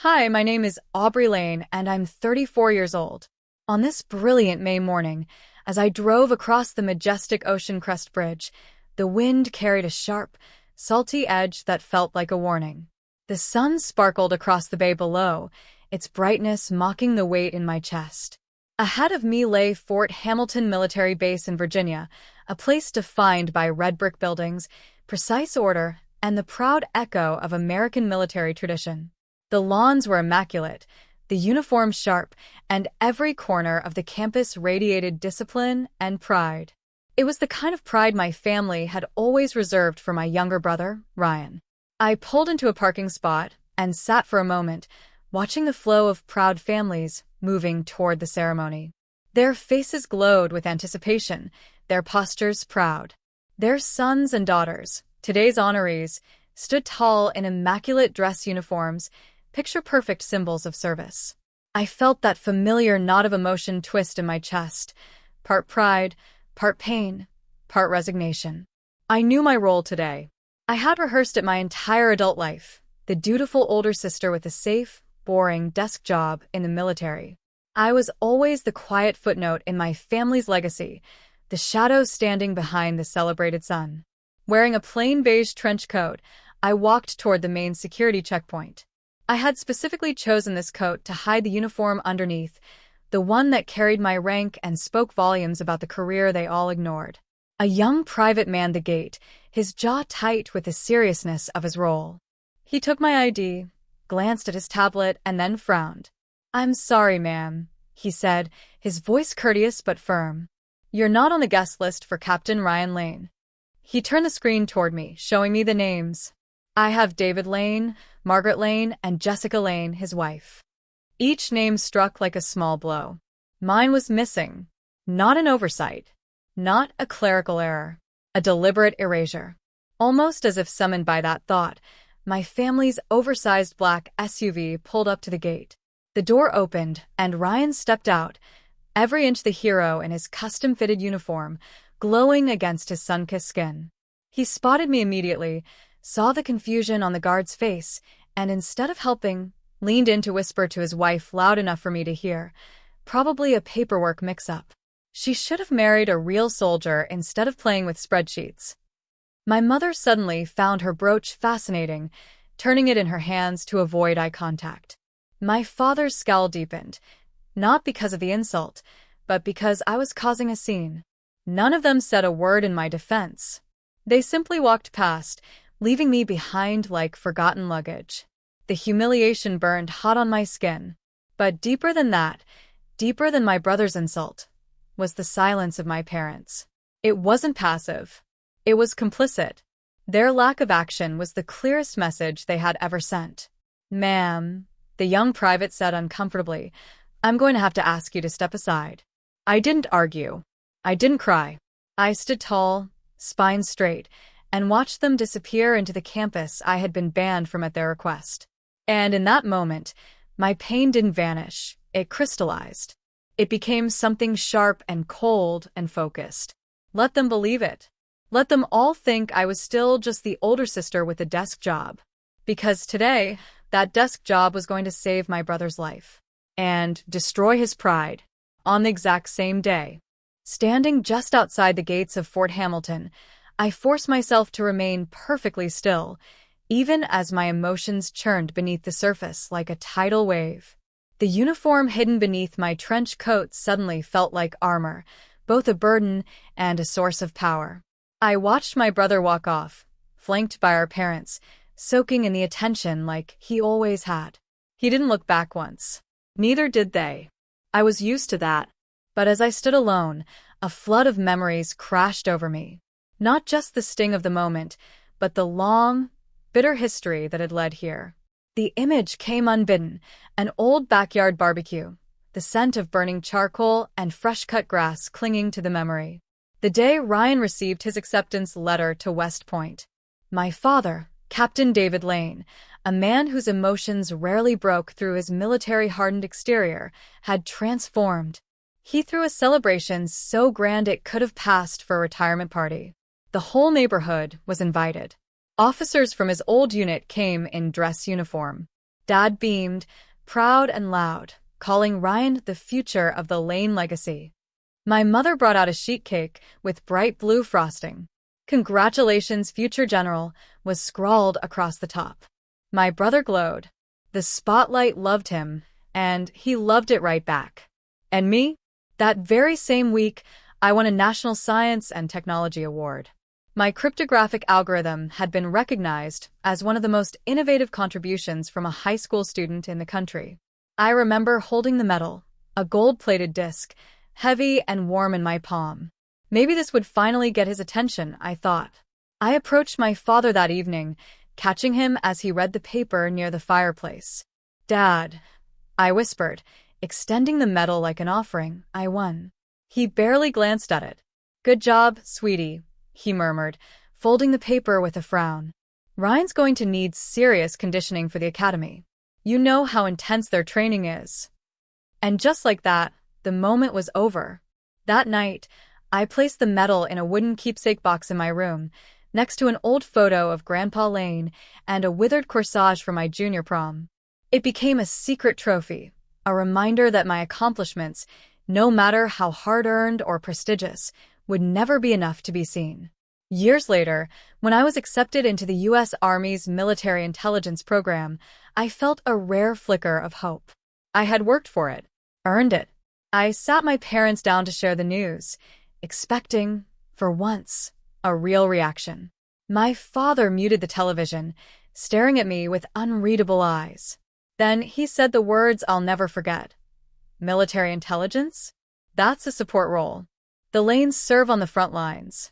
Hi, my name is Aubrey Lane, and I'm 34 years old. On this brilliant May morning, as I drove across the majestic Ocean Crest Bridge, the wind carried a sharp, salty edge that felt like a warning. The sun sparkled across the bay below, its brightness mocking the weight in my chest. Ahead of me lay Fort Hamilton Military Base in Virginia, a place defined by red brick buildings, precise order, and the proud echo of American military tradition. The lawns were immaculate, the uniforms sharp, and every corner of the campus radiated discipline and pride. It was the kind of pride my family had always reserved for my younger brother, Ryan. I pulled into a parking spot and sat for a moment, watching the flow of proud families moving toward the ceremony. Their faces glowed with anticipation, their postures proud. Their sons and daughters, today's honorees, stood tall in immaculate dress uniforms, picture-perfect symbols of service. I felt that familiar knot of emotion twist in my chest, part pride, part pain, part resignation. I knew my role today. I had rehearsed it my entire adult life, the dutiful older sister with a safe, boring desk job in the military. I was always the quiet footnote in my family's legacy, the shadow standing behind the celebrated sun. Wearing a plain beige trench coat, I walked toward the main security checkpoint. I had specifically chosen this coat to hide the uniform underneath, the one that carried my rank and spoke volumes about the career they all ignored. A young private manned the gate, his jaw tight with the seriousness of his role. He took my ID, glanced at his tablet, and then frowned. "I'm sorry, ma'am," he said, his voice courteous but firm. "You're not on the guest list for Captain Ryan Lane." He turned the screen toward me, showing me the names. I have David Lane, Margaret Lane, and Jessica Lane, his wife. Each name struck like a small blow. Mine was missing. Not an oversight. Not a clerical error. A deliberate erasure. Almost as if summoned by that thought, my family's oversized black SUV pulled up to the gate. The door opened, and Ryan stepped out, every inch the hero in his custom-fitted uniform, glowing against his sun-kissed skin. He spotted me immediately, saw the confusion on the guard's face, and instead of helping, leaned in to whisper to his wife loud enough for me to hear, "Probably a paperwork mix-up. She should have married a real soldier instead of playing with spreadsheets." My mother suddenly found her brooch fascinating, turning it in her hands to avoid eye contact. My father's scowl deepened, not because of the insult, but because I was causing a scene. None of them said a word in my defense. They simply walked past, leaving me behind like forgotten luggage. The humiliation burned hot on my skin. But deeper than that, deeper than my brother's insult, was the silence of my parents. It wasn't passive. It was complicit. Their lack of action was the clearest message they had ever sent. "Ma'am," the young private said uncomfortably, "I'm going to have to ask you to step aside." I didn't argue. I didn't cry. I stood tall, spine straight, and watched them disappear into the campus I had been banned from at their request. And in that moment, my pain didn't vanish, it crystallized. It became something sharp and cold and focused. Let them believe it. Let them all think I was still just the older sister with a desk job. Because today, that desk job was going to save my brother's life. And destroy his pride. On the exact same day. Standing just outside the gates of Fort Hamilton, I forced myself to remain perfectly still, even as my emotions churned beneath the surface like a tidal wave. The uniform hidden beneath my trench coat suddenly felt like armor, both a burden and a source of power. I watched my brother walk off, flanked by our parents, soaking in the attention like he always had. He didn't look back once. Neither did they. I was used to that. But as I stood alone, a flood of memories crashed over me. Not just the sting of the moment, but the long, bitter history that had led here. The image came unbidden, an old backyard barbecue, the scent of burning charcoal and fresh-cut grass clinging to the memory. The day Ryan received his acceptance letter to West Point. My father, Captain David Lane, a man whose emotions rarely broke through his military-hardened exterior, had transformed. He threw a celebration so grand it could have passed for a retirement party. The whole neighborhood was invited. Officers from his old unit came in dress uniform. Dad beamed, proud and loud, calling Ryan the future of the Lane legacy. My mother brought out a sheet cake with bright blue frosting. "Congratulations, future general," was scrawled across the top. My brother glowed. The spotlight loved him, and he loved it right back. And me? That very same week, I won a National Science and Technology Award. My cryptographic algorithm had been recognized as one of the most innovative contributions from a high school student in the country. I remember holding the medal, a gold-plated disc, heavy and warm in my palm. Maybe this would finally get his attention, I thought. I approached my father that evening, catching him as he read the paper near the fireplace. "Dad," I whispered, extending the medal like an offering. "I won." He barely glanced at it. "Good job, sweetie," he murmured, folding the paper with a frown. "Ryan's going to need serious conditioning for the academy. You know how intense their training is." And just like that, the moment was over. That night, I placed the medal in a wooden keepsake box in my room, next to an old photo of Grandpa Lane and a withered corsage from my junior prom. It became a secret trophy, a reminder that my accomplishments, no matter how hard-earned or prestigious, would never be enough to be seen. Years later, when I was accepted into the U.S. Army's military intelligence program, I felt a rare flicker of hope. I had worked for it, earned it. I sat my parents down to share the news, expecting, for once, a real reaction. My father muted the television, staring at me with unreadable eyes. Then he said the words I'll never forget. "Military intelligence? That's a support role. The Lanes serve on the front lines."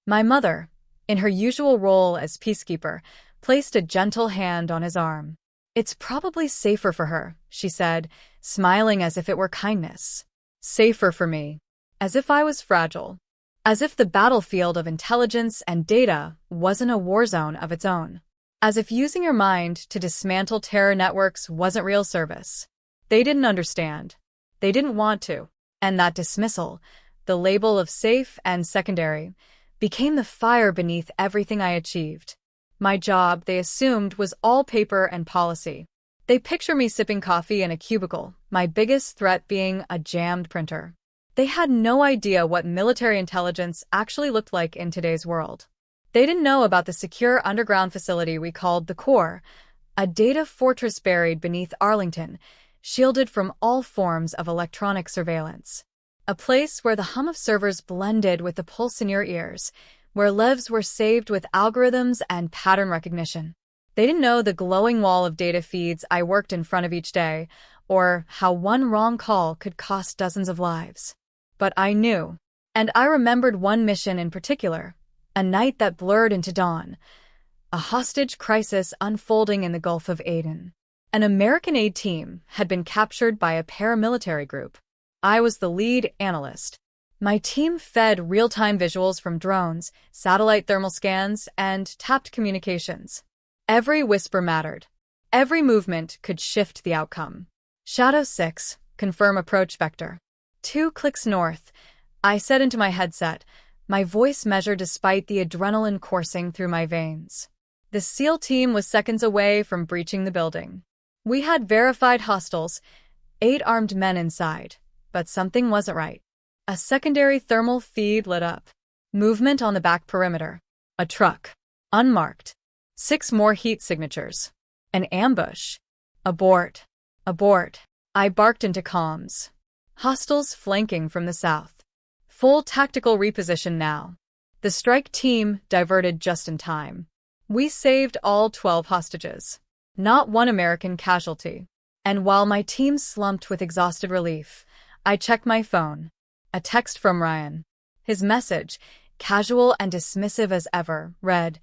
My mother, in her usual role as peacekeeper, placed a gentle hand on his arm. "It's probably safer for her," she said, smiling as if it were kindness. Safer for me. As if I was fragile. As if the battlefield of intelligence and data wasn't a war zone of its own. As if using your mind to dismantle terror networks wasn't real service. They didn't understand. They didn't want to. And that dismissal, the label of safe and secondary, became the fire beneath everything I achieved. My job, they assumed, was all paper and policy. They picture me sipping coffee in a cubicle, my biggest threat being a jammed printer. They had no idea what military intelligence actually looked like in today's world. They didn't know about the secure underground facility we called the Core, a data fortress buried beneath Arlington, shielded from all forms of electronic surveillance. A place where the hum of servers blended with the pulse in your ears, where lives were saved with algorithms and pattern recognition. They didn't know the glowing wall of data feeds I worked in front of each day, or how one wrong call could cost dozens of lives. But I knew. And I remembered one mission in particular, a night that blurred into dawn, a hostage crisis unfolding in the Gulf of Aden. An American aid team had been captured by a paramilitary group. I was the lead analyst. My team fed real-time visuals from drones, satellite thermal scans, and tapped communications. Every whisper mattered. Every movement could shift the outcome. "Shadow 6, confirm approach vector." 2 clicks north, I said into my headset, my voice measured despite the adrenaline coursing through my veins. The SEAL team was seconds away from breaching the building. We had verified hostiles, 8 armed men inside, but something wasn't right. A secondary thermal feed lit up. Movement on the back perimeter. A truck. Unmarked. 6 more heat signatures. An ambush. Abort. Abort. I barked into comms. Hostiles flanking from the south. Full tactical reposition now. The strike team diverted just in time. We saved all 12 hostages. Not one American casualty. And while my team slumped with exhausted relief, I checked my phone. A text from Ryan. His message, casual and dismissive as ever, read,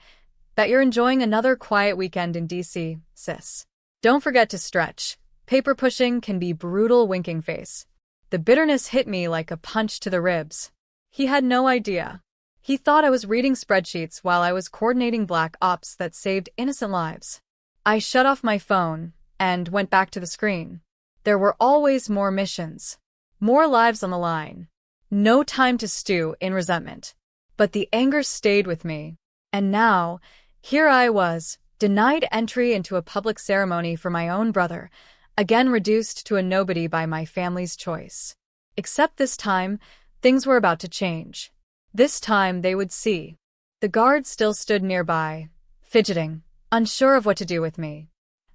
"Bet you're enjoying another quiet weekend in DC, sis. Don't forget to stretch. Paper pushing can be brutal, winking face." The bitterness hit me like a punch to the ribs. He had no idea. He thought I was reading spreadsheets while I was coordinating black ops that saved innocent lives. I shut off my phone and went back to the screen. There were always more missions. More lives on the line. No time to stew in resentment. But the anger stayed with me. And now, here I was, Denied entry into a public ceremony for my own brother, again reduced to a nobody by my family's choice. Except this time, things were about to change. This time they would see. The guard still stood nearby, fidgeting, unsure of what to do with me.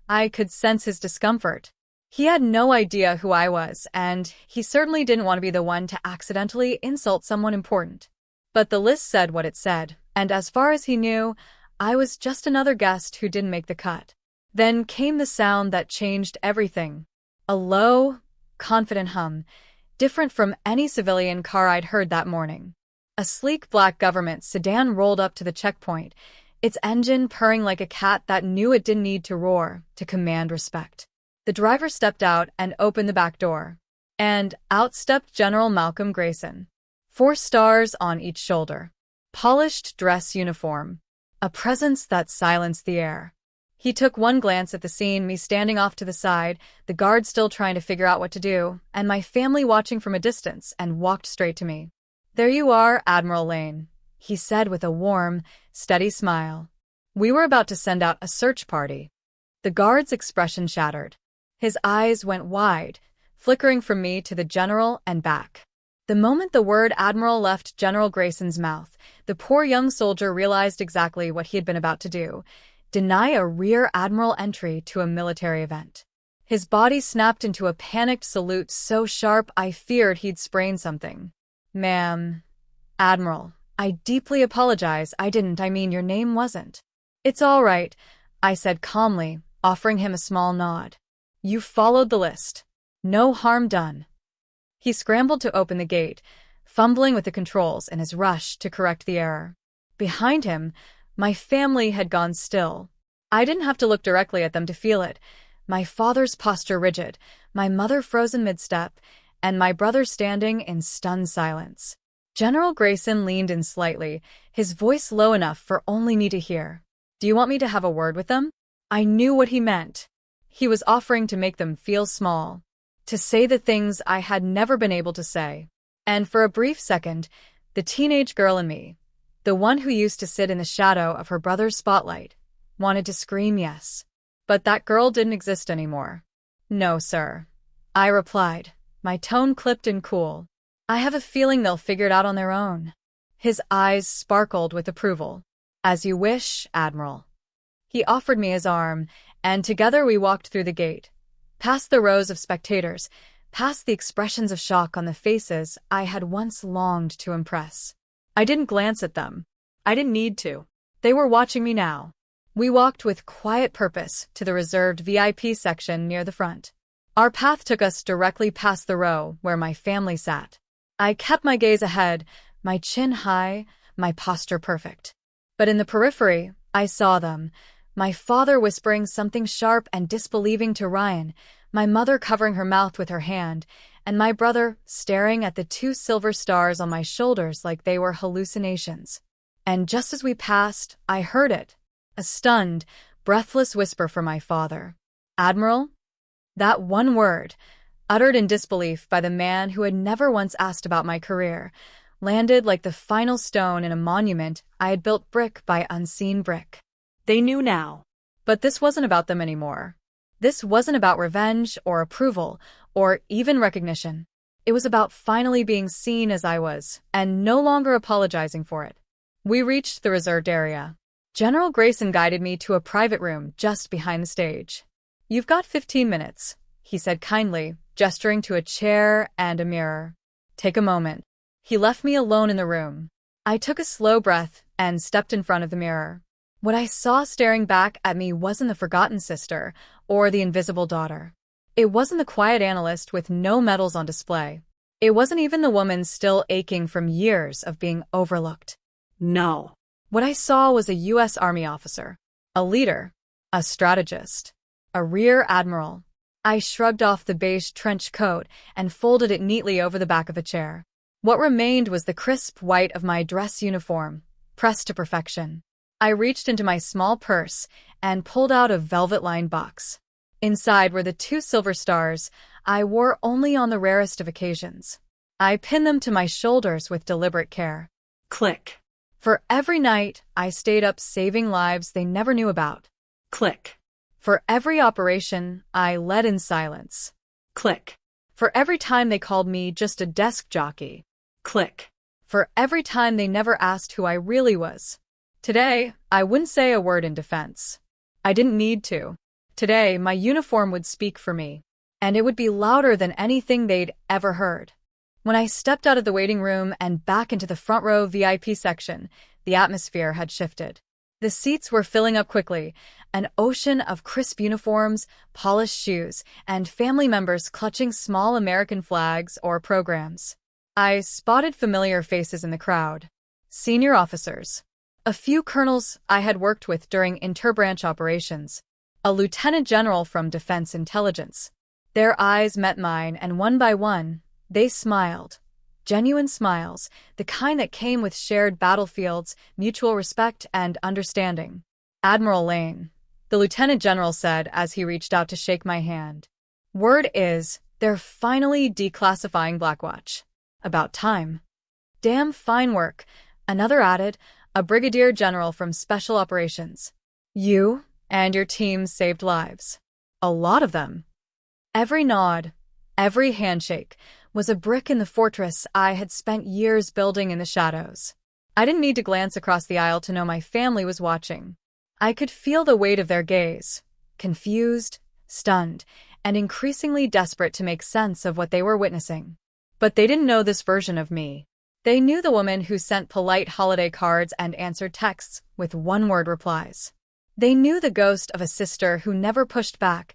I could sense his discomfort. He had no idea who I was, and he certainly didn't want to be the one to accidentally insult someone important. But the list said what it said, and as far as he knew, I was just another guest who didn't make the cut. Then came the sound that changed everything. A low, confident hum, different from any civilian car I'd heard that morning. A sleek black government sedan rolled up to the checkpoint, its engine purring like a cat that knew it didn't need to roar to command respect. The driver stepped out and opened the back door. And out stepped General Malcolm Grayson. 4 stars on each shoulder. Polished dress uniform. A presence that silenced the air. He took one glance at the scene, me standing off to the side, the guard still trying to figure out what to do, and my family watching from a distance, and walked straight to me. "There you are, Admiral Lane," he said with a warm, steady smile. We were about to send out a search party. The guard's expression shattered. His eyes went wide, flickering from me to the general and back. The moment the word Admiral left General Grayson's mouth, the poor young soldier realized exactly what he had been about to do: deny a rear admiral entry to a military event. His body snapped into a panicked salute so sharp I feared he'd sprain something. "Ma'am, Admiral, I deeply apologize. I mean your name wasn't." "It's all right," I said calmly, offering him a small nod. "You followed the list. No harm done." He scrambled to open the gate, fumbling with the controls in his rush to correct the error. Behind him, my family had gone still. I didn't have to look directly at them to feel it. My father's posture rigid, my mother frozen mid-step, and my brother standing in stunned silence. General Grayson leaned in slightly, his voice low enough for only me to hear. "Do you want me to have a word with them?" I knew what he meant. He was offering to make them feel small, to say the things I had never been able to say. And for a brief second, the teenage girl in me, the one who used to sit in the shadow of her brother's spotlight, wanted to scream yes. But that girl didn't exist anymore. "No, sir," I replied, my tone clipped and cool. "I have a feeling they'll figure it out on their own." His eyes sparkled with approval. "As you wish, Admiral." He offered me his arm, and together we walked through the gate, past the rows of spectators, past the expressions of shock on the faces I had once longed to impress. I didn't glance at them. I didn't need to. They were watching me now. We walked with quiet purpose to the reserved VIP section near the front. Our path took us directly past the row where my family sat. I kept my gaze ahead, my chin high, my posture perfect. But in the periphery, I saw them. My father whispering something sharp and disbelieving to Ryan, my mother covering her mouth with her hand, and my brother staring at the 2 silver stars on my shoulders like they were hallucinations. And just as we passed, I heard it. A stunned, breathless whisper from my father. "Admiral?" That one word, uttered in disbelief by the man who had never once asked about my career, landed like the final stone in a monument I had built brick by unseen brick. They knew now. But this wasn't about them anymore. This wasn't about revenge or approval or even recognition. It was about finally being seen as I was and no longer apologizing for it. We reached the reserved area. General Grayson guided me to a private room just behind the stage. "You've got 15 minutes, he said kindly, gesturing to a chair and a mirror. "Take a moment." He left me alone in the room. I took a slow breath and stepped in front of the mirror. What I saw staring back at me wasn't the forgotten sister or the invisible daughter. It wasn't the quiet analyst with no medals on display. It wasn't even the woman still aching from years of being overlooked. No. What I saw was a U.S. Army officer, a leader, a strategist, a rear admiral. I shrugged off the beige trench coat and folded it neatly over the back of a chair. What remained was the crisp white of my dress uniform, pressed to perfection. I reached into my small purse and pulled out a velvet-lined box. Inside were the 2 silver stars I wore only on the rarest of occasions. I pinned them to my shoulders with deliberate care. Click. For every night, I stayed up saving lives they never knew about. Click. For every operation, I led in silence. Click. For every time they called me just a desk jockey. Click. For every time they never asked who I really was. Today, I wouldn't say a word in defense. I didn't need to. Today, my uniform would speak for me, and it would be louder than anything they'd ever heard. When I stepped out of the waiting room and back into the front row VIP section, the atmosphere had shifted. The seats were filling up quickly, an ocean of crisp uniforms, polished shoes, and family members clutching small American flags or programs. I spotted familiar faces in the crowd. Senior officers. A few colonels I had worked with during interbranch operations. A lieutenant general from Defense Intelligence. Their eyes met mine, and one by one, they smiled. Genuine smiles, the kind that came with shared battlefields, mutual respect, and understanding. Admiral Lane, the lieutenant general said as he reached out to shake my hand. Word is, they're finally declassifying Blackwatch. About time. Damn fine work, another added, a brigadier general from Special Operations. You and your team saved lives. A lot of them. Every nod, every handshake, was a brick in the fortress I had spent years building in the shadows. I didn't need to glance across the aisle to know my family was watching. I could feel the weight of their gaze, confused, stunned, and increasingly desperate to make sense of what they were witnessing. But they didn't know this version of me. They knew the woman who sent polite holiday cards and answered texts with one-word replies. They knew the ghost of a sister who never pushed back,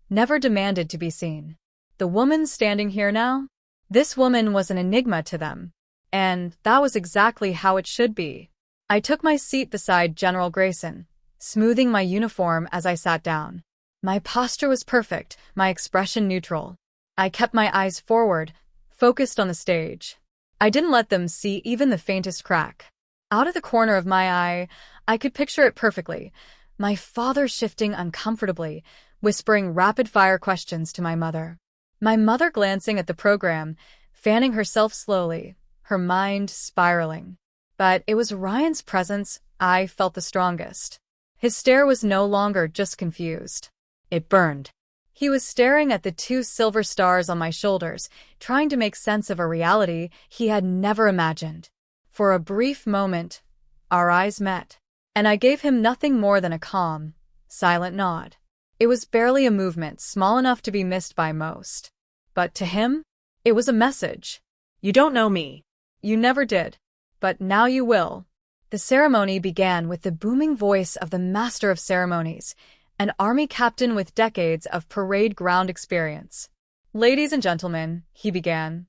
never demanded to be seen. The woman standing here now? This woman was an enigma to them. And that was exactly how it should be. I took my seat beside General Grayson, smoothing my uniform as I sat down. My posture was perfect, my expression neutral. I kept my eyes forward, focused on the stage. I didn't let them see even the faintest crack. Out of the corner of my eye, I could picture it perfectly. My father shifting uncomfortably, whispering rapid-fire questions to my mother. My mother glancing at the program, fanning herself slowly, her mind spiraling. But it was Ryan's presence I felt the strongest. His stare was no longer just confused. It burned. He was staring at the 2 silver stars on my shoulders, trying to make sense of a reality he had never imagined. For a brief moment, our eyes met, and I gave him nothing more than a calm, silent nod. It was barely a movement small enough to be missed by most. But to him, it was a message. You don't know me. You never did. But now you will. The ceremony began with the booming voice of the Master of Ceremonies, an Army captain with decades of parade ground experience. Ladies and gentlemen, he began,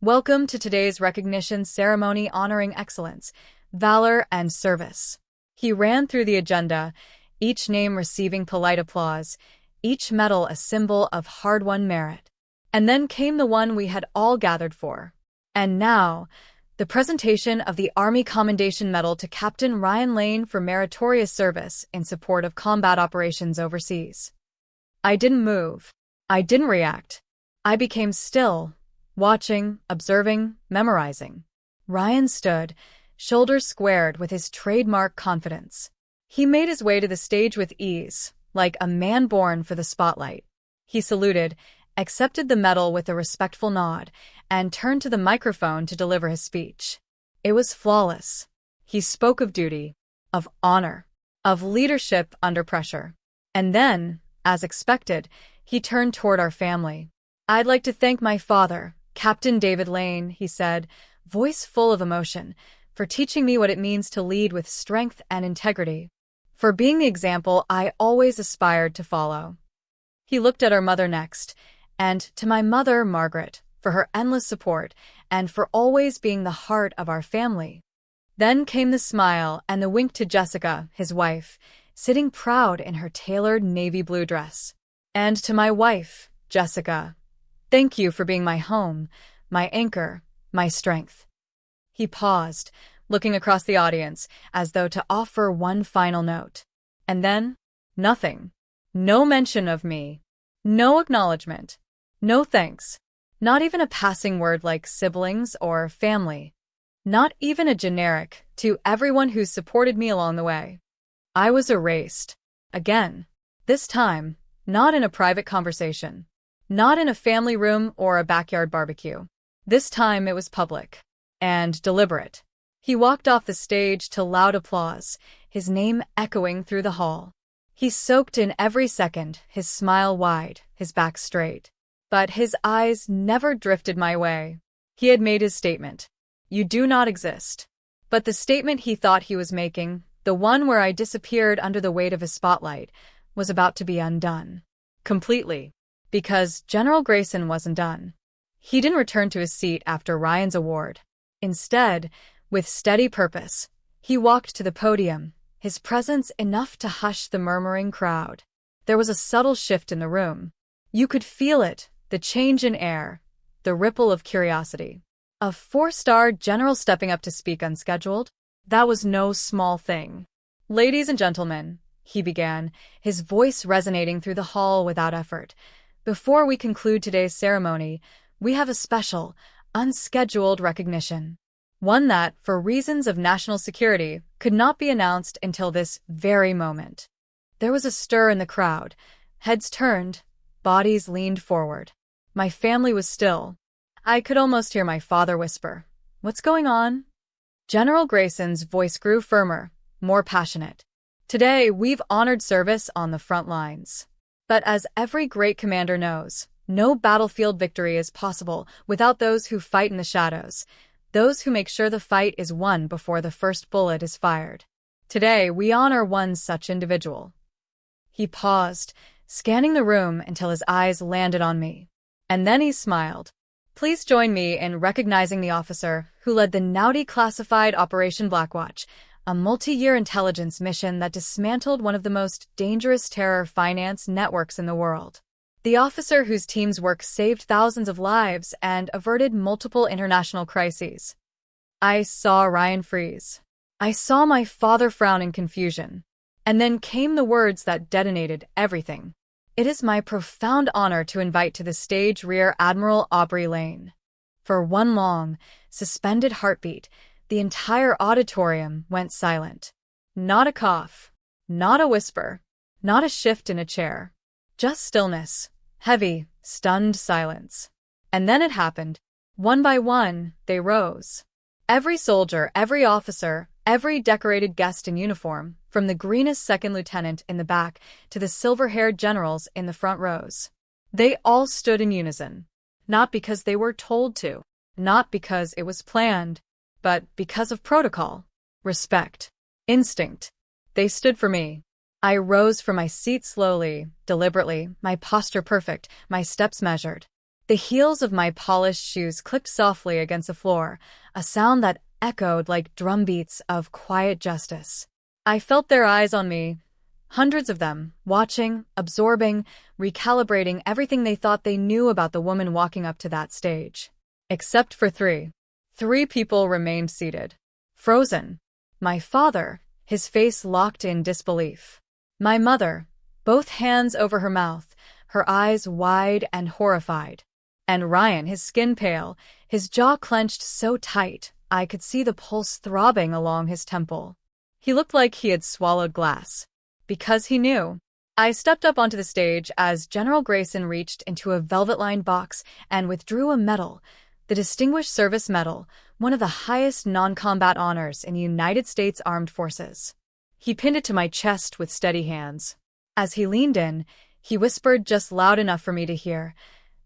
welcome to today's recognition ceremony honoring excellence, valor, and service. He ran through the agenda, each name receiving polite applause, each medal a symbol of hard-won merit. And then came the one we had all gathered for. And now, the presentation of the Army Commendation Medal to Captain Ryan Lane for meritorious service in support of combat operations overseas. I didn't move. I didn't react. I became still, watching, observing, memorizing. Ryan stood, shoulders squared with his trademark confidence. He made his way to the stage with ease, like a man born for the spotlight. He saluted, accepted the medal with a respectful nod, and turned to the microphone to deliver his speech. It was flawless. He spoke of duty, of honor, of leadership under pressure. And then, as expected, he turned toward our family. I'd like to thank my father, Captain David Lane, he said, voice full of emotion, for teaching me what it means to lead with strength and integrity, for being the example I always aspired to follow. He looked at our mother next, and to my mother, Margaret, for her endless support and for always being the heart of our family. Then came the smile and the wink to Jessica, his wife, sitting proud in her tailored navy blue dress. And to my wife, Jessica, thank you for being my home, my anchor, my strength. He paused, looking across the audience as though to offer one final note. And then, nothing. No mention of me. No acknowledgement. No thanks. Not even a passing word like siblings or family. Not even a generic, to everyone who supported me along the way. I was erased. Again. This time, not in a private conversation. Not in a family room or a backyard barbecue. This time it was public. And deliberate. He walked off the stage to loud applause, his name echoing through the hall. He soaked in every second, his smile wide, his back straight. But his eyes never drifted my way. He had made his statement. You do not exist. But the statement he thought he was making, the one where I disappeared under the weight of his spotlight, was about to be undone. Completely. Because General Grayson wasn't done. He didn't return to his seat after Ryan's award. Instead, with steady purpose, he walked to the podium, his presence enough to hush the murmuring crowd. There was a subtle shift in the room. You could feel it, the change in air, the ripple of curiosity. A 4-star general stepping up to speak unscheduled? That was no small thing. Ladies and gentlemen, he began, his voice resonating through the hall without effort. Before we conclude today's ceremony, we have a special, unscheduled recognition. One that, for reasons of national security, could not be announced until this very moment. There was a stir in the crowd. Heads turned, bodies leaned forward. My family was still. I could almost hear my father whisper, "What's going on?" General Grayson's voice grew firmer, more passionate. Today, we've honored service on the front lines. But as every great commander knows, no battlefield victory is possible without those who fight in the shadows, those who make sure the fight is won before the first bullet is fired. Today, we honor one such individual. He paused, scanning the room until his eyes landed on me. And then he smiled. Please join me in recognizing the officer who led the Naudi classified Operation Blackwatch, a multi-year intelligence mission that dismantled one of the most dangerous terror finance networks in the world. The officer whose team's work saved thousands of lives and averted multiple international crises. I saw Ryan freeze. I saw my father frown in confusion. And then came the words that detonated everything. It is my profound honor to invite to the stage Rear Admiral Aubrey Lane. For one long, suspended heartbeat, the entire auditorium went silent. Not a cough. Not a whisper. Not a shift in a chair. Just stillness. Heavy, stunned silence. And then it happened. One by one, they rose. Every soldier, every officer, every decorated guest in uniform, from the greenest second lieutenant in the back to the silver-haired generals in the front rows. They all stood in unison. Not because they were told to. Not because it was planned. But because of protocol. Respect. Instinct. They stood for me. I rose from my seat slowly, deliberately, my posture perfect, my steps measured. The heels of my polished shoes clicked softly against the floor, a sound that echoed like drumbeats of quiet justice. I felt their eyes on me, hundreds of them, watching, absorbing, recalibrating everything they thought they knew about the woman walking up to that stage. Except for three. 3 people remained seated. Frozen. My father, his face locked in disbelief. My mother, both hands over her mouth, her eyes wide and horrified. And Ryan, his skin pale, his jaw clenched so tight, I could see the pulse throbbing along his temple. He looked like he had swallowed glass. Because he knew. I stepped up onto the stage as General Grayson reached into a velvet-lined box and withdrew a medal, the Distinguished Service Medal, one of the highest non-combat honors in the United States Armed Forces. He pinned it to my chest with steady hands. As he leaned in, he whispered just loud enough for me to hear,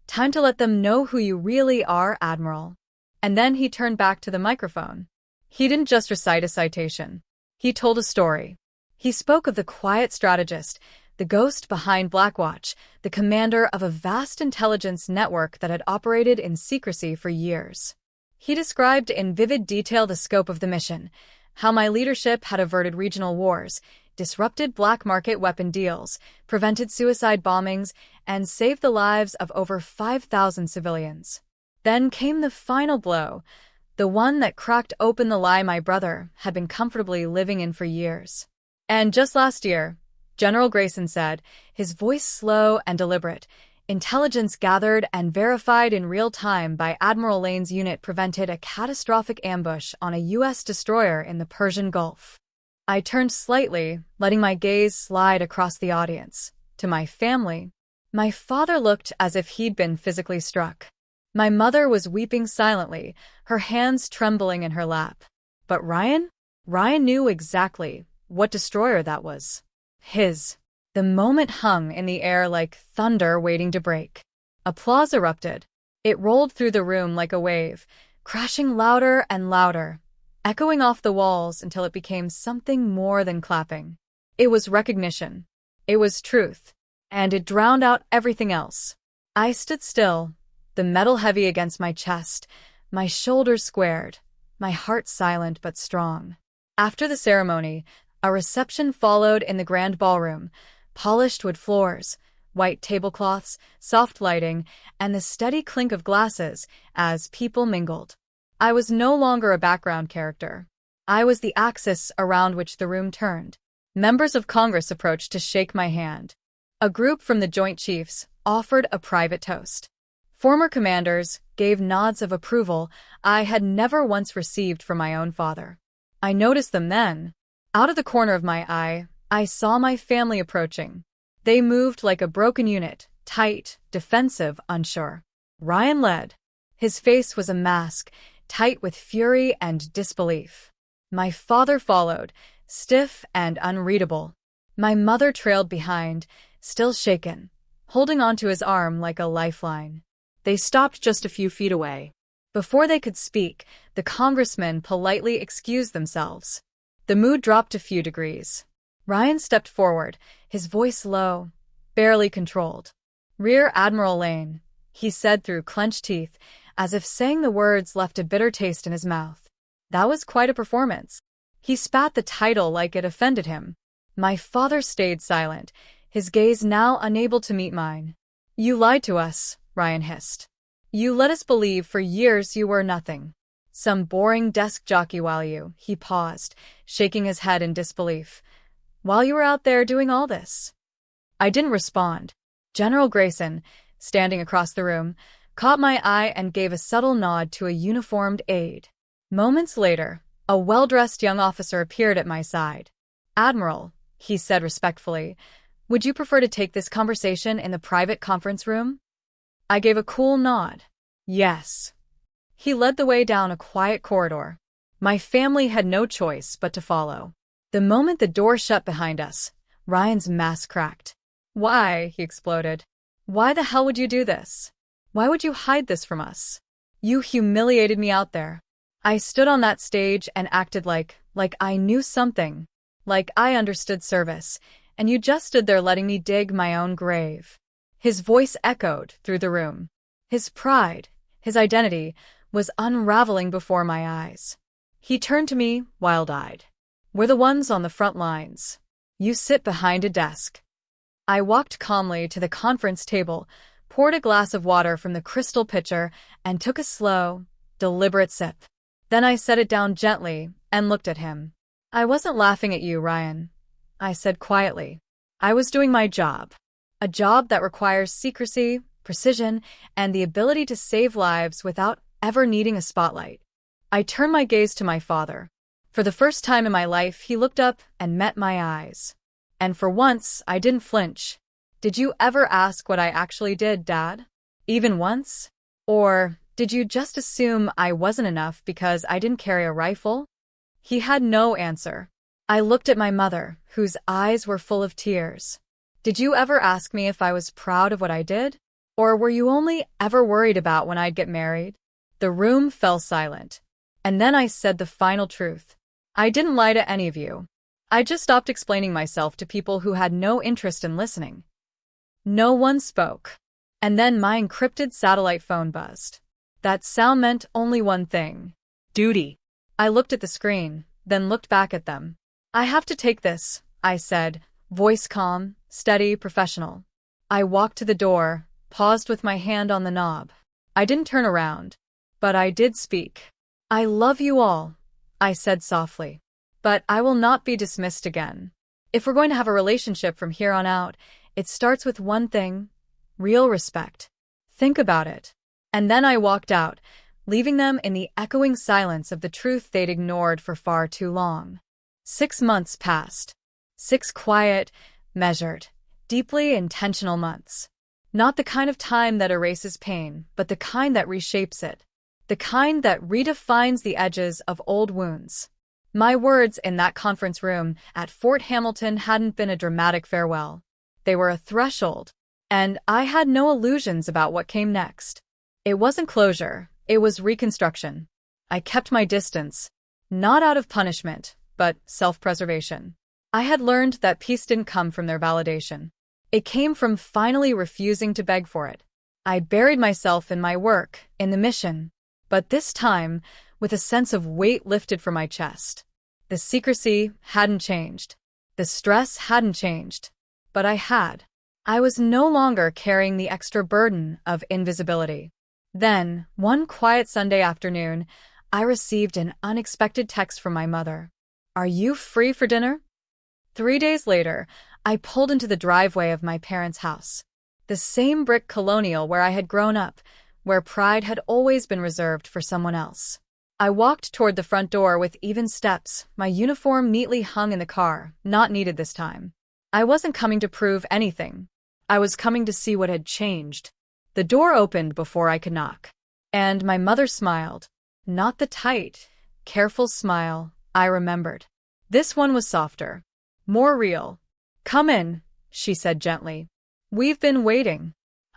"Time to let them know who you really are, Admiral." And then he turned back to the microphone. He didn't just recite a citation. He told a story. He spoke of the quiet strategist, the ghost behind Blackwatch, the commander of a vast intelligence network that had operated in secrecy for years. He described in vivid detail the scope of the mission, how my leadership had averted regional wars, disrupted black market weapon deals, prevented suicide bombings, and saved the lives of over 5,000 civilians. Then came the final blow, the one that cracked open the lie my brother had been comfortably living in for years. And just last year, General Grayson said, his voice slow and deliberate, intelligence gathered and verified in real time by Admiral Lane's unit prevented a catastrophic ambush on a U.S. destroyer in the Persian Gulf. I turned slightly, letting my gaze slide across the audience. to my family. My father looked as if he'd been physically struck. My mother was weeping silently, her hands trembling in her lap. But Ryan? Ryan knew exactly what destroyer that was. His. The moment hung in the air like thunder waiting to break. Applause erupted. It rolled through the room like a wave, crashing louder and louder, echoing off the walls until it became something more than clapping. It was recognition. It was truth. And it drowned out everything else. I stood still, the metal heavy against my chest, my shoulders squared, my heart silent but strong. After the ceremony, a reception followed in the grand ballroom, polished wood floors, white tablecloths, soft lighting, and the steady clink of glasses as people mingled. I was no longer a background character. I was the axis around which the room turned. Members of Congress approached to shake my hand. A group from the Joint Chiefs offered a private toast. Former commanders gave nods of approval I had never once received from my own father. I noticed them then. Out of the corner of my eye, I saw my family approaching. They moved like a broken unit, tight, defensive, unsure. Ryan led. His face was a mask, tight with fury and disbelief. My father followed, stiff and unreadable. My mother trailed behind, still shaken, holding onto his arm like a lifeline. They stopped just a few feet away. Before they could speak, the congressmen politely excused themselves. The mood dropped a few degrees. Ryan stepped forward, his voice low, barely controlled. "Rear Admiral Lane," he said through clenched teeth, as if saying the words left a bitter taste in his mouth. That was quite a performance. He spat the title like it offended him. My father stayed silent, his gaze now unable to meet mine. "You lied to us," Ryan hissed. "You let us believe for years you were nothing. Some boring desk jockey he paused, shaking his head in disbelief. "While you were out there doing all this." I didn't respond. General Grayson, standing across the room, caught my eye and gave a subtle nod to a uniformed aide. Moments later, a well-dressed young officer appeared at my side. "Admiral," he said respectfully, "would you prefer to take this conversation in the private conference room?" I gave a cool nod. Yes. He led the way down a quiet corridor. My family had no choice but to follow. The moment the door shut behind us, Ryan's mask cracked. "Why?" he exploded. "Why the hell would you do this? Why would you hide this from us? You humiliated me out there. I stood on that stage and acted like I knew something, like I understood service, and you just stood there letting me dig my own grave." His voice echoed through the room. His pride, his identity, was unraveling before my eyes. He turned to me, wild-eyed. "We're the ones on the front lines. You sit behind a desk." I walked calmly to the conference table, poured a glass of water from the crystal pitcher, and took a slow, deliberate sip. Then I set it down gently and looked at him. "I wasn't laughing at you, Ryan," I said quietly. "I was doing my job. A job that requires secrecy, precision, and the ability to save lives without ever needing a spotlight." I turned my gaze to my father. For the first time in my life, he looked up and met my eyes. And for once, I didn't flinch. "Did you ever ask what I actually did, Dad? Even once? Or did you just assume I wasn't enough because I didn't carry a rifle?" He had no answer. I looked at my mother, whose eyes were full of tears. "Did you ever ask me if I was proud of what I did? Or were you only ever worried about when I'd get married?" The room fell silent. And then I said the final truth. "I didn't lie to any of you. I just stopped explaining myself to people who had no interest in listening." No one spoke. And then my encrypted satellite phone buzzed. That sound meant only one thing. Duty. I looked at the screen, then looked back at them. "I have to take this," I said, voice calm, steady, professional. I walked to the door, paused with my hand on the knob. I didn't turn around, but I did speak. "I love you all," I said softly. "But I will not be dismissed again. If we're going to have a relationship from here on out, it starts with one thing: real respect. Think about it." And then I walked out, leaving them in the echoing silence of the truth they'd ignored for far too long. 6 months passed. 6 quiet, measured, deeply intentional months. Not the kind of time that erases pain, but the kind that reshapes it. The kind that redefines the edges of old wounds. My words in that conference room at Fort Hamilton hadn't been a dramatic farewell. They were a threshold, and I had no illusions about what came next. It wasn't closure, it was reconstruction. I kept my distance, not out of punishment, but self-preservation. I had learned that peace didn't come from their validation. It came from finally refusing to beg for it. I buried myself in my work, in the mission, but this time, with a sense of weight lifted from my chest. The secrecy hadn't changed. The stress hadn't changed. But I had. I was no longer carrying the extra burden of invisibility. Then, one quiet Sunday afternoon, I received an unexpected text from my mother. "Are you free for dinner?" 3 days later, I pulled into the driveway of my parents' house. The same brick colonial where I had grown up, where pride had always been reserved for someone else. I walked toward the front door with even steps, my uniform neatly hung in the car, not needed this time. I wasn't coming to prove anything. I was coming to see what had changed. The door opened before I could knock. And my mother smiled. Not the tight, careful smile I remembered. This one was softer, more real. "Come in," she said gently. "We've been waiting."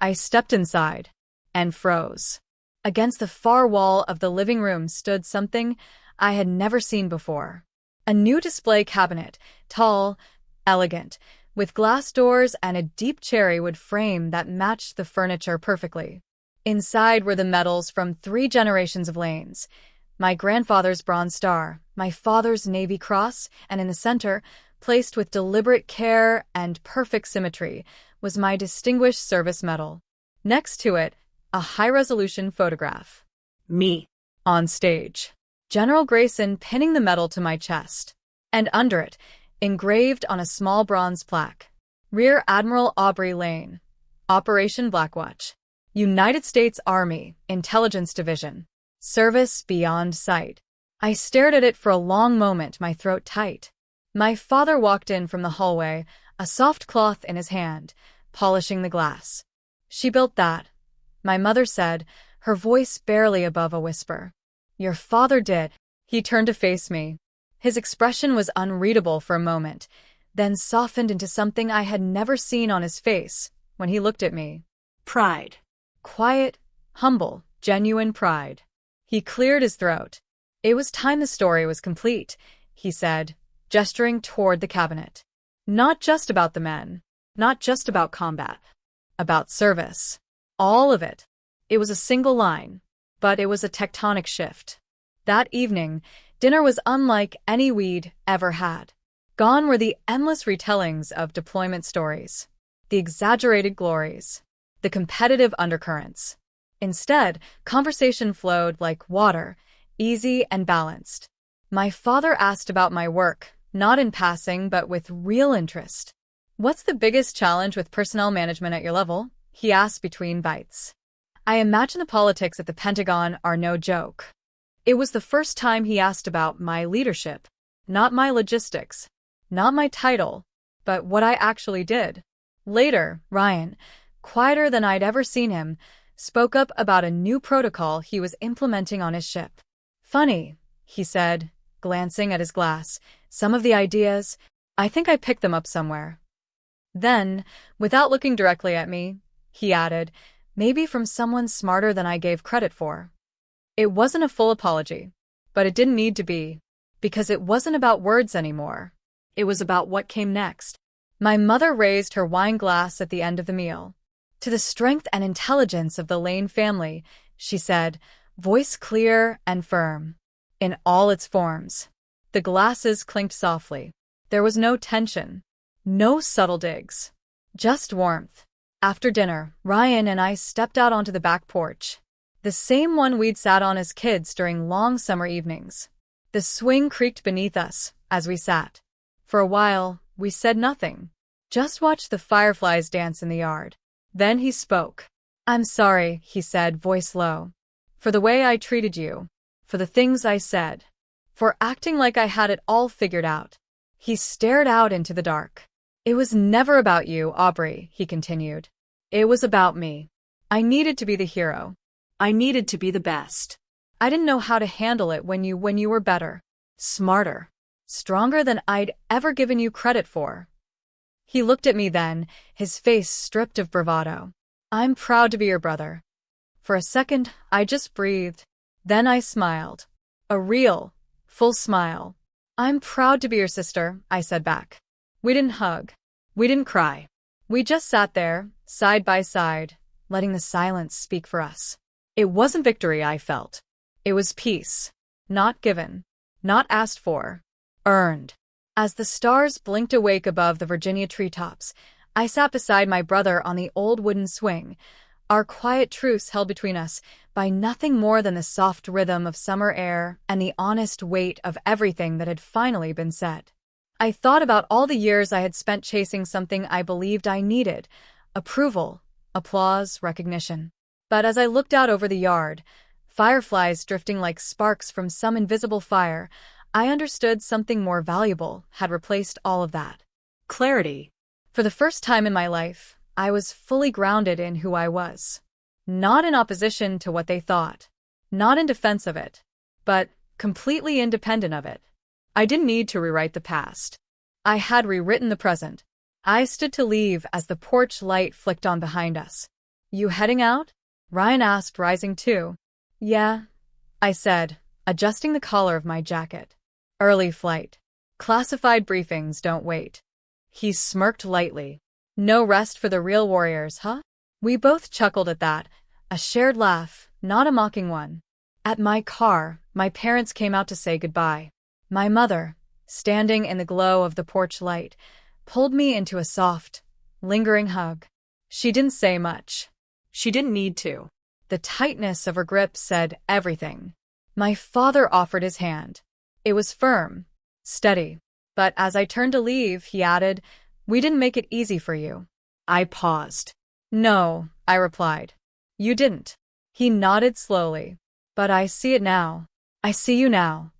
I stepped inside and froze. Against the far wall of the living room stood something I had never seen before. A new display cabinet, tall, elegant, with glass doors and a deep cherrywood frame that matched the furniture perfectly. Inside were the medals from 3 generations of Lanes. My grandfather's Bronze Star, my father's Navy Cross, and in the center, placed with deliberate care and perfect symmetry, was my Distinguished Service Medal. Next to it, a high-resolution photograph. Me. On stage. General Grayson pinning the medal to my chest. And under it, engraved on a small bronze plaque, Rear Admiral Aubrey Lane. Operation Blackwatch. United States Army, Intelligence Division. Service beyond sight. I stared at it for a long moment, my throat tight. My father walked in from the hallway, a soft cloth in his hand, polishing the glass. "She built that," my mother said, her voice barely above a whisper. "Your father did." He turned to face me. His expression was unreadable for a moment, then softened into something I had never seen on his face when he looked at me. Pride. Quiet, humble, genuine pride. He cleared his throat. "It was time the story was complete," he said, gesturing toward the cabinet. "Not just about the men, not just about combat, about service. All of it." It was a single line, but it was a tectonic shift. That evening, dinner was unlike any we'd ever had. Gone were the endless retellings of deployment stories, the exaggerated glories, the competitive undercurrents. Instead, conversation flowed like water, easy and balanced. My father asked about my work, not in passing but with real interest. "What's the biggest challenge with personnel management at your level?" he asked between bites. I imagine the politics at the Pentagon are no joke. It was the first time he asked about my leadership, not my logistics, not my title, but what I actually did. Later, Ryan, quieter than I'd ever seen him, spoke up about a new protocol he was implementing on his ship. "Funny," he said, glancing at his glass. "Some of the ideas, I think I picked them up somewhere." Then, without looking directly at me, he added, "Maybe from someone smarter than I gave credit for." It wasn't a full apology, but it didn't need to be, because it wasn't about words anymore. It was about what came next. My mother raised her wine glass at the end of the meal. "To the strength and intelligence of the Lane family," she said, voice clear and firm. In all its forms. The glasses clinked softly. There was no tension. No subtle digs. Just warmth. After dinner, Ryan and I stepped out onto the back porch. The same one we'd sat on as kids during long summer evenings. The swing creaked beneath us as we sat. For a while, we said nothing. Just watched the fireflies dance in the yard. Then he spoke. "I'm sorry," he said, voice low. "For the way I treated you. For the things I said. For acting like I had it all figured out." He stared out into the dark. It was never about you, Aubrey, he continued. It was about me. I needed to be the hero. I needed to be the best. I didn't know how to handle it when you were better, smarter, stronger than I'd ever given you credit for. He looked at me then, his face stripped of bravado. I'm proud to be your brother. For a second, I just breathed. Then I smiled. A real, full smile. I'm proud to be your sister, I said back. We didn't hug. We didn't cry. We just sat there, side by side, letting the silence speak for us. It wasn't victory I felt. It was peace. Not given. Not asked for. Earned. As the stars blinked awake above the Virginia treetops, I sat beside my brother on the old wooden swing, our quiet truce held between us by nothing more than the soft rhythm of summer air and the honest weight of everything that had finally been said. I thought about all the years I had spent chasing something I believed I needed: approval, applause, recognition. But as I looked out over the yard, fireflies drifting like sparks from some invisible fire, I understood something more valuable had replaced all of that. Clarity. For the first time in my life, I was fully grounded in who I was. Not in opposition to what they thought. Not in defense of it. But completely independent of it. I didn't need to rewrite the past. I had rewritten the present. I stood to leave as the porch light flicked on behind us. You heading out? Ryan asked, rising too. Yeah, I said, adjusting the collar of my jacket. Early flight. Classified briefings don't wait. He smirked lightly. No rest for the real warriors, huh? We both chuckled at that, a shared laugh, not a mocking one. At my car, my parents came out to say goodbye. My mother, standing in the glow of the porch light, pulled me into a soft, lingering hug. She didn't say much. She didn't need to. The tightness of her grip said everything. My father offered his hand. It was firm, steady. But as I turned to leave, he added, "We didn't make it easy for you." I paused. No, I replied. You didn't. He nodded slowly. But I see it now. I see you now.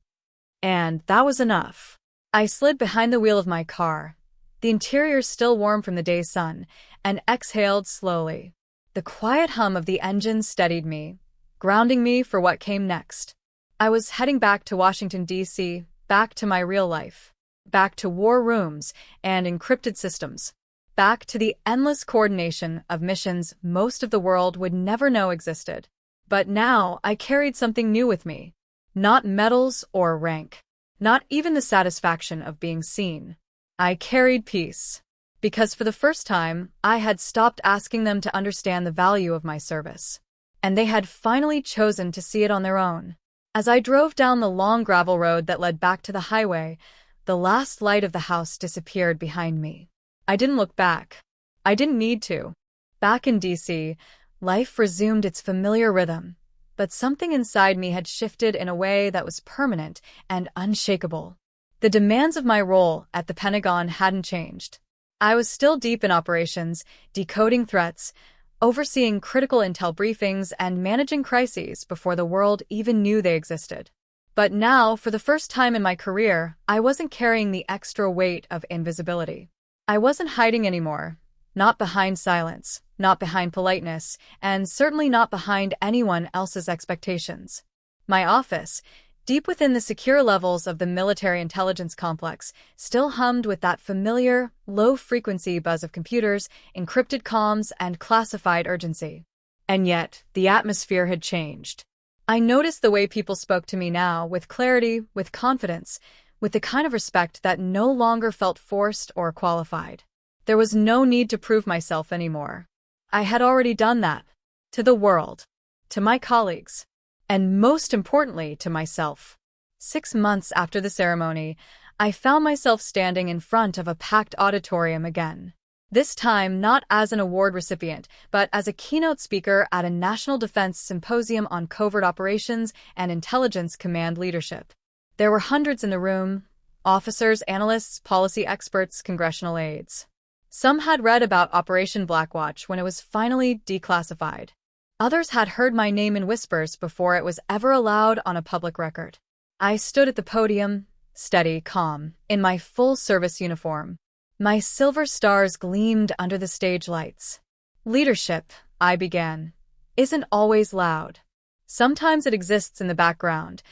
And that was enough. I slid behind the wheel of my car, the interior still warm from the day's sun, and exhaled slowly. The quiet hum of the engine steadied me, grounding me for what came next. I was heading back to Washington, D.C., back to my real life. Back to war rooms and encrypted systems. Back to the endless coordination of missions most of the world would never know existed. But now I carried something new with me. Not medals or rank. Not even the satisfaction of being seen. I carried peace. Because for the first time, I had stopped asking them to understand the value of my service. And they had finally chosen to see it on their own. As I drove down the long gravel road that led back to the highway, the last light of the house disappeared behind me. I didn't look back. I didn't need to. Back in D.C., life resumed its familiar rhythm, but something inside me had shifted in a way that was permanent and unshakable. The demands of my role at the Pentagon hadn't changed. I was still deep in operations, decoding threats, overseeing critical intel briefings, and managing crises before the world even knew they existed. But now, for the first time in my career, I wasn't carrying the extra weight of invisibility. I wasn't hiding anymore. Not behind silence, not behind politeness, and certainly not behind anyone else's expectations. My office, deep within the secure levels of the military intelligence complex, still hummed with that familiar, low-frequency buzz of computers, encrypted comms, and classified urgency. And yet, the atmosphere had changed. I noticed the way people spoke to me now, with clarity, with confidence, with the kind of respect that no longer felt forced or qualified. There was no need to prove myself anymore. I had already done that. To the world. To my colleagues. And most importantly, to myself. 6 months after the ceremony, I found myself standing in front of a packed auditorium again. This time not as an award recipient, but as a keynote speaker at a National Defense Symposium on Covert Operations and Intelligence Command Leadership. There were hundreds in the room: officers, analysts, policy experts, congressional aides. Some had read about Operation Blackwatch when it was finally declassified. Others had heard my name in whispers before it was ever allowed on a public record. I stood at the podium, steady, calm, in my full service uniform. My silver stars gleamed under the stage lights. Leadership, I began, isn't always loud. Sometimes it exists in the background,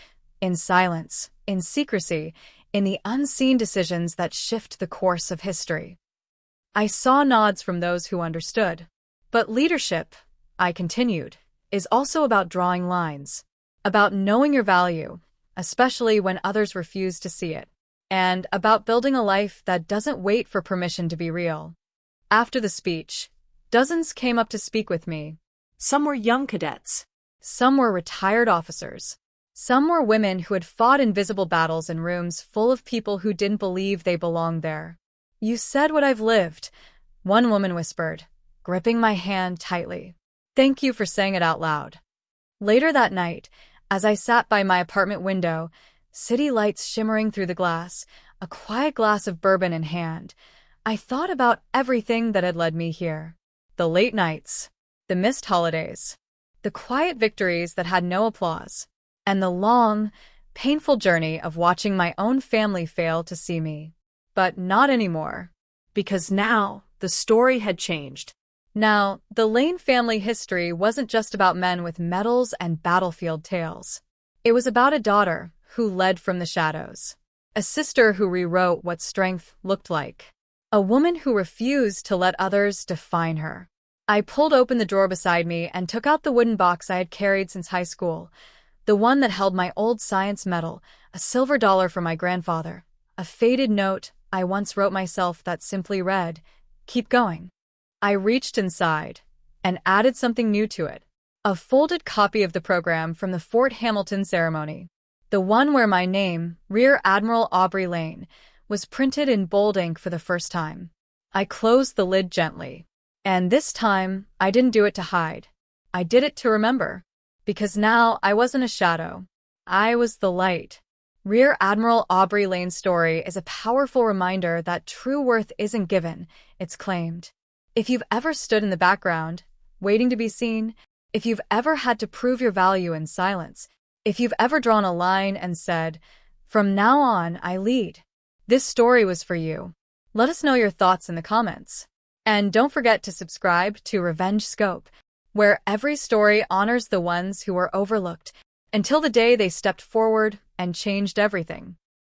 in silence, in secrecy, in the unseen decisions that shift the course of history. I saw nods from those who understood. But leadership, I continued, is also about drawing lines, about knowing your value, especially when others refuse to see it, and about building a life that doesn't wait for permission to be real. After the speech, dozens came up to speak with me. Some were young cadets. Some were retired officers. Some were women who had fought invisible battles in rooms full of people who didn't believe they belonged there. "You said what I've lived," one woman whispered, gripping my hand tightly. "Thank you for saying it out loud." Later that night, as I sat by my apartment window, city lights shimmering through the glass, a quiet glass of bourbon in hand, I thought about everything that had led me here. The late nights, the missed holidays, the quiet victories that had no applause, and the long, painful journey of watching my own family fail to see me. But not anymore. Because now, the story had changed. Now, the Lane family history wasn't just about men with medals and battlefield tales. It was about a daughter who led from the shadows, a sister who rewrote what strength looked like, a woman who refused to let others define her. I pulled open the drawer beside me and took out the wooden box I had carried since high school, the one that held my old science medal, a silver dollar from my grandfather, a faded note I once wrote myself that simply read, "Keep going." I reached inside and added something new to it, a folded copy of the program from the Fort Hamilton ceremony, the one where my name, Rear Admiral Aubrey Lane, was printed in bold ink for the first time. I closed the lid gently, and this time I didn't do it to hide. I did it to remember, because now I wasn't a shadow. I was the light. Rear Admiral Aubrey Lane's story is a powerful reminder that true worth isn't given, it's claimed. If you've ever stood in the background, waiting to be seen, if you've ever had to prove your value in silence, if you've ever drawn a line and said, "From now on, I lead," this story was for you. Let us know your thoughts in the comments. And don't forget to subscribe to Revenge Scope, where every story honors the ones who were overlooked, until the day they stepped forward and changed everything.